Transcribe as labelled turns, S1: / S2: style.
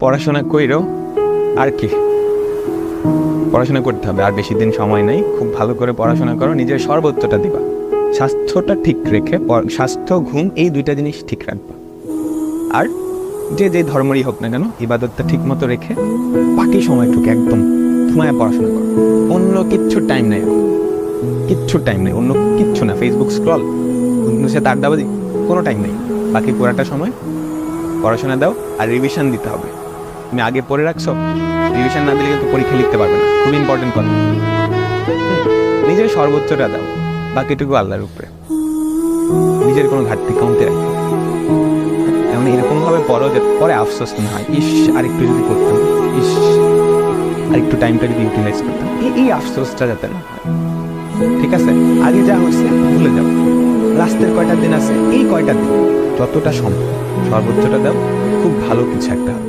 S1: পড়াশোনা কইরো, আর কি পড়াশোনা করতে হবে, আর বেশি দিন সময় নেই। খুব ভালো করে পড়াশোনা করো, নিজের সর্বোচ্চটা দিবা, স্বাস্থ্যটা ঠিক রেখে, স্বাস্থ্য ঘুম এই দুইটা জিনিস ঠিক রাখবা। আর যে যে ধর্মেরই হোক না কেন, ইবাদতটা ঠিক মতো রেখে বাকি সময়টুকু একদম ঘুমায় পড়াশোনা করো। অন্য কিচ্ছু টাইম নেই, কিচ্ছু টাইম নেই, অন্য কিচ্ছু না। ফেসবুক স্ক্রল, বন্ধুদের সাথে আড্ডাবাজি, কোনো টাইম নেই। বাকি পুরাটা সময় পড়াশোনা দাও। আর রিভিশন দিতে হবে। তুমি আগে পড়ে রাখছো, রিভিশন না দিলে কিন্তু পরীক্ষা লিখতে পারবে না। খুব ইম্পর্টেন্ট কথা। নিজের সর্বোচ্চটা দাও, বাকিটুকু আল্লাহর উপরে। নিজের কোনো ঘাটতি কমতে রাখো। এমন এরকম ভাবে পড়ো যে পরে আফসোস না হয়, ইস আরেকটু যদি করতাম, ইস আরেকটু টাইমটা যদি ইউটিলাইজ করতাম, এই আফসোসটা যাতে না হয়। ঠিক আছে, আগে যা হয়েছে ভুলে যাও। লাস্টের কয়টা দিন আছে, এই কয়টা দিন যতটা সম্ভব সর্বোচ্চটা দাও, খুব ভালো কিছু একটা হবে।